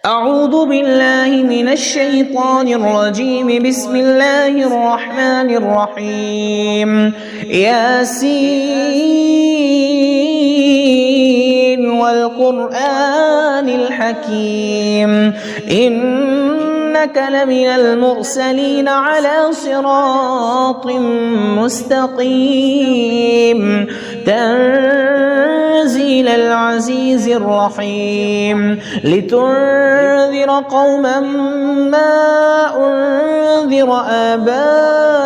أعوذ بالله من الشيطان الرجيم. بسم الله الرحمن الرحيم. ياسين والقرآن الحكيم إنك لمن المرسلين على صراط مستقيم تنزيل العزيز الرحيم لتنذر قوما ما أنذر آباؤهم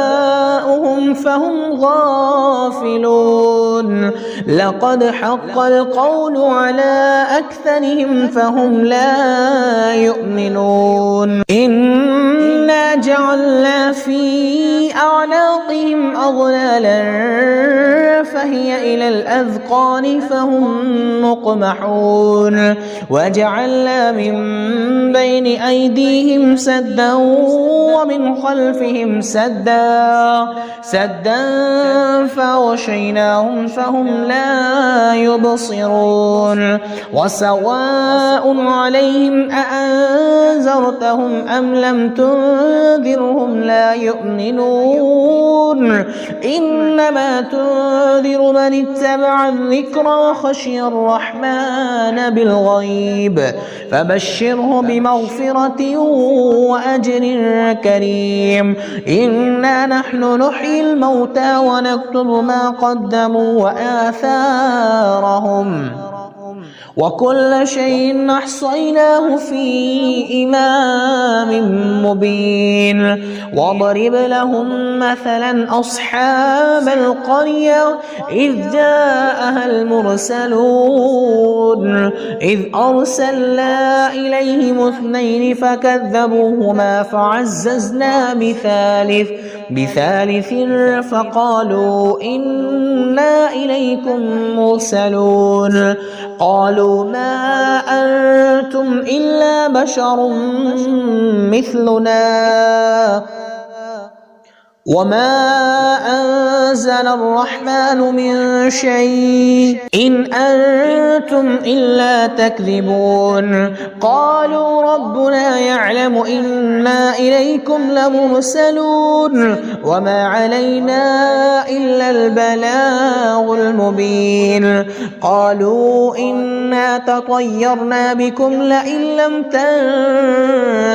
فهم غافلون. لقد حق القول على أكثرهم فهم لا يؤمنون. إنا جعلنا في أعناقهم أغلالا فهي إلى الأذقان فهم مقمحون. وجعلنا من بين أيديهم سدا ومن خلفهم سدا فغشيناهم فهم لا يبصرون. وسواء عليهم أأنذرتهم أم لم تنذرهم لا يؤمنون. إنما تنذر من اتبع الذكر وخشي الرحمن بالغيب فبشره بمغفرة وأجر كريم. إنا نحن نحيي الموتى ونكتب ما قدموا وآثارهم وكل شيء أحصيناه في إمام مبين. واضرب لهم مثلا أصحاب القرية إذ جاءها المرسلون إذ أرسلنا إليهم اثنين فكذبوهما فعززنا بثالث فقالوا إنا إليكم مرسلون. قالوا ما أنتم إلا بشر مثلنا وما أنزل الرحمن من شيء إن أنتم إلا تكذبون. قالوا ربنا يعلم إنا إليكم لمرسلون وما علينا إلا البلاغ المبين. قالوا إنا تطيرنا بكم لئن لم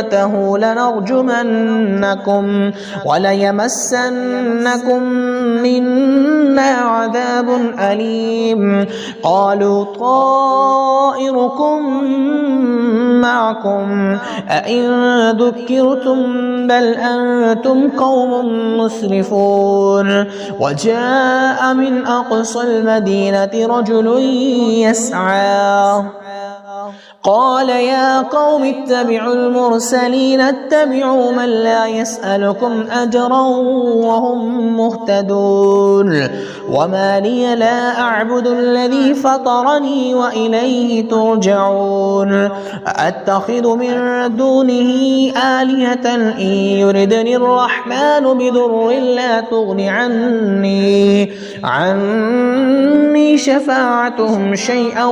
تنتهوا لنرجمنكم وليمسنكم منا عذاب أليم. قالوا طائركم معكم أئن ذكرتم بل أنتم قوم مسرفون. وجاء من أقصى المدينة رجل يسعى قال يا قوم اتبعوا المرسلين اتبعوا من لا يسألكم أجرا وهم مهتدون. وما لي لا أعبد الذي فطرني وإليه ترجعون. أتخذ من دونه آلهة إن يردني الرحمن بضر لا تغن عني شفاعتهم شيئا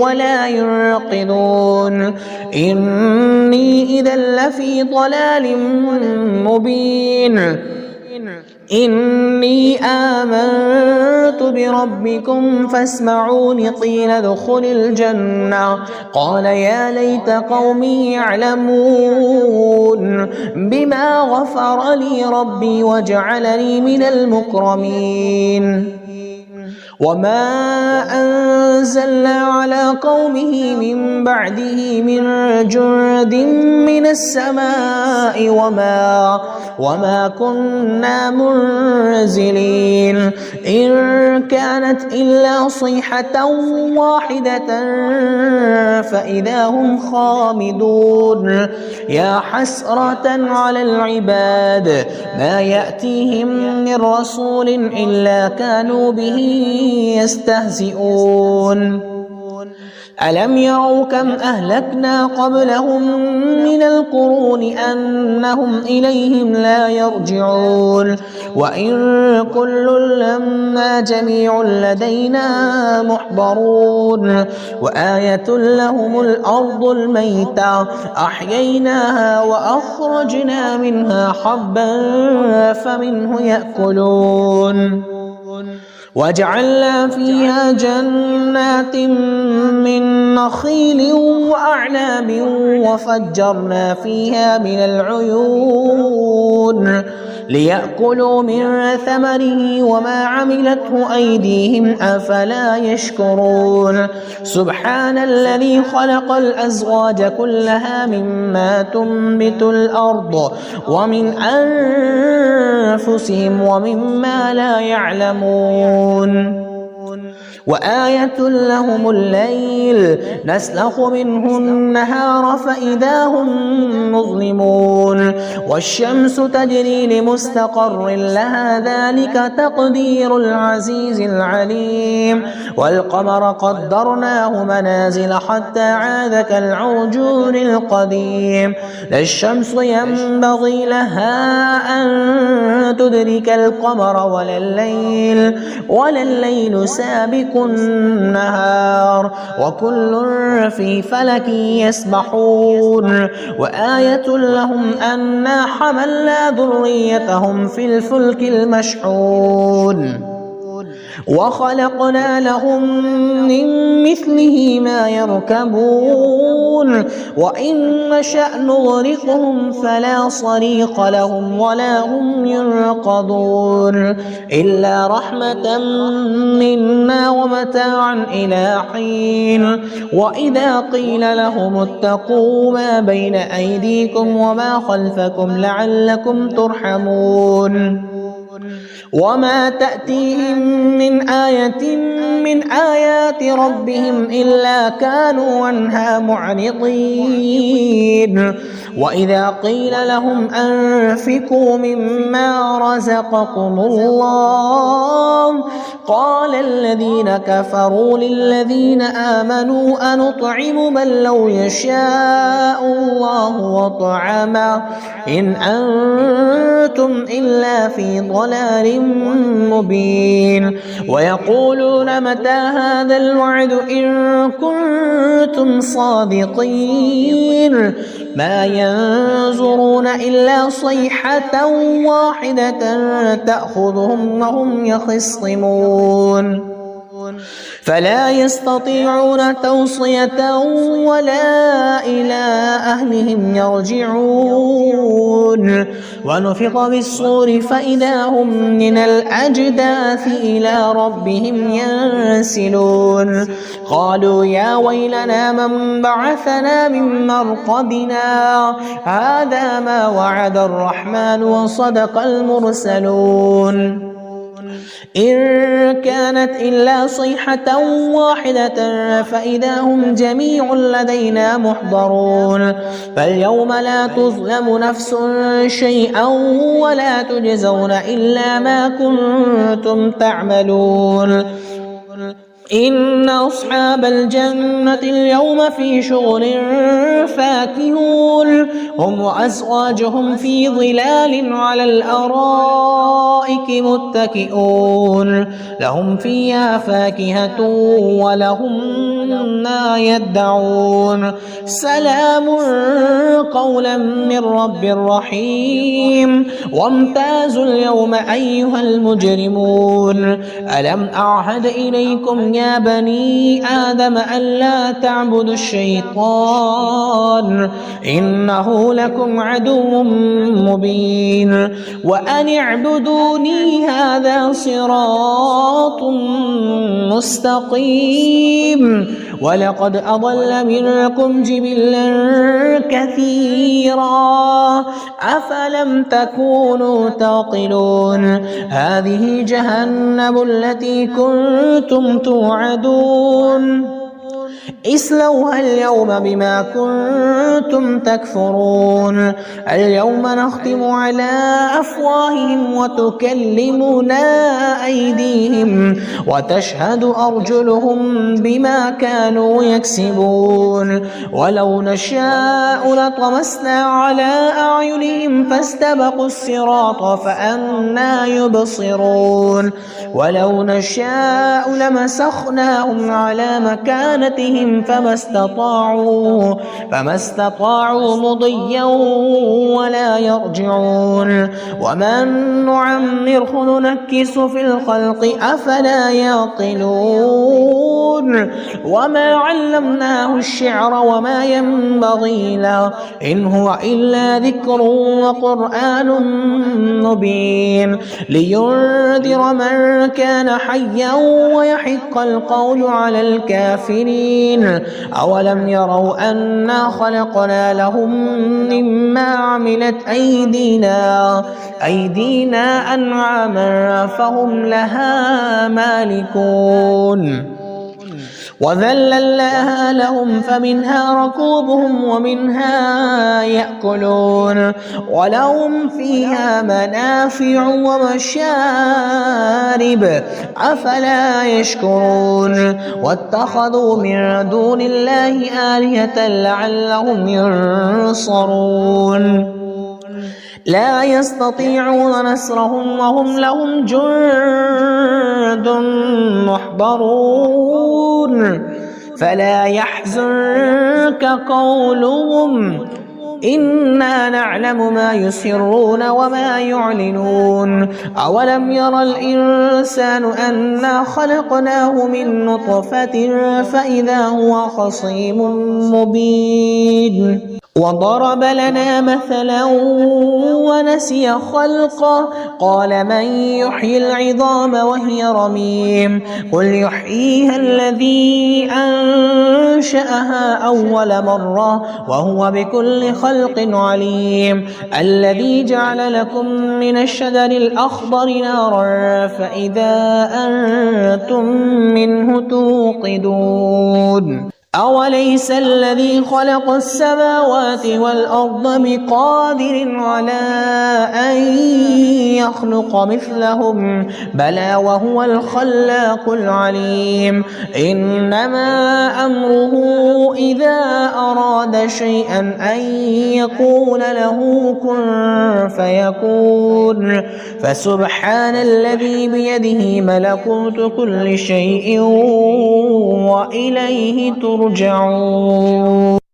ولا ينقذون. إني إذا لفي ضلال مبين. إني آمنت بربكم فاسمعون. قيل ادخل الجنة قال يا ليت قومي يعلمون بما غفر لي ربي وجعلني من المكرمين. وما أنزلنا على قومه من بعده من جند من السماء وما كنا منزلين. إن كانت إلا صيحة واحدة فإذا هم خامدون. يا حسرة على العباد ما يأتيهم من رسول إلا كانوا به يستهزئون. ألم يروا كم أهلكنا قبلهم من القرون أنهم إليهم لا يرجعون وإن كل لما جميع لدينا محضرون وآية لهم الأرض الميتة أحييناها وأخرجنا منها حبا فمنه يأكلون وجعلنا فيها جنات من نخيل وأعناب وفجرنا فيها من العيون ليأكلوا من ثمره وما عملته أيديهم أفلا يشكرون سبحان الذي خلق الأزواج كلها مما تنبت الأرض ومن أنفسهم ومما لا يعلمون وآية لهم الليل نسلخ منه النهار فإذا هم مظلمون والشمس تجري لمستقر لها ذلك تقدير العزيز العليم والقمر قدرناه منازل حتى عاد كالعرجون القديم لا الشمس ينبغي لها أن تدرك القمر ولا الليل سابق النهار وكل في فلك يسبحون وآية لهم أنا حملنا ذريتهم في الفلك المشحون وخلقنا لهم من مثله ما يركبون وإن نشأ نغرقهم فلا صريخ لهم ولا هم ينقذون إلا رحمة منا ومتاعا إلى حين وإذا قيل لهم اتقوا ما بين أيديكم وما خلفكم لعلكم ترحمون وما تأتيهم من آية من آيات ربهم إلا كانوا عنها معرضين وإذا قيل لهم أنفقوا مما رزقكم الله قال الذين كفروا للذين آمنوا أنطعم من لو يشاء الله وطعمه إن أنتم إلا في ضلال مبين ويقولون متى هذا الوعد إن كنتم صادقين ما ينظرون إلا صيحة واحدة تأخذهم وهم يخصمون فلا يستطيعون توصية ولا إلى أهلهم يرجعون ونفخ بالصور فإذا هم من الأجداث إلى ربهم ينسلون قالوا يا ويلنا من بعثنا من مرقدنا هذا ما وعد الرحمن وصدق المرسلون إن كانت إلا صيحة واحدة فإذا هم جميع لدينا محضرون فاليوم لا تظلم نفس شيئا ولا تجزون إلا ما كنتم تعملون إن أصحاب الجنة اليوم في شغل فاكهون هم وأزواجهم في ظلال على الأرائك متكئون لهم فيها فاكهة ولهم ما يدعون سلام قولا من رب رحيم وامتازوا اليوم أيها المجرمون ألم أعهد إليكم يا بني آدم ألا تعبدوا الشيطان إنه لكم عدو مبين وأن اعبدوني هذا صراط مستقيم ولقد أضل منكم جبلا كثيرا أفلم تكونوا تعقلون هذه جهنم التي كنتم توعدون اصلوها اليوم بما كنتم تكفرون اليوم نختم على أفواههم وتكلمنا أيديهم وتشهد أرجلهم بما كانوا يكسبون ولو نشاء لطمسنا على أعينهم فاستبقوا الصراط فأنى يبصرون ولو نشاء لمسخناهم على مكانتهم فما استطاعوا مضيا ولا يرجعون ومن نعمره ننكس في الخلق أفلا يعقلون وما علمناه الشعر وما ينبغي له إن هو إلا ذكر وقرآن مبين لينذر من كان حيا ويحق القول على الكافرين أولم يروا أنا خلقنا لهم مما عملت أيدينا أنعاما فهم لها مالكون وذللناها لهم فمنها ركوبهم ومنها يأكلون ولهم فيها منافع ومشارب أفلا يشكرون واتخذوا من دون الله آلهة لعلهم ينصرون لا يستطيعون نصرهم وهم لهم جند محضرون فلا يحزنك قولهم إنا نعلم ما يسرون وما يعلنون أولم ير الإنسان أنا خلقناه من نطفة فإذا هو خصيم مبين وضرب لنا مثلا ونسي خلقه قال من يحيي العظام وهي رميم قل يحييها الذي أنشأها أول مرة وهو بكل خلق عليم الذي جعل لكم من الشجر الأخضر نارا فإذا أنتم منه توقدون أوليس الذي خلق السماوات والأرض بقادر على أن يخلق مثلهم بلى وهو الخلاق العليم إنما أمره إذا أراد شيئا أن يقول له كن فيكون فسبحان الذي بيده ملكوت كل شيء وإليه ترجعون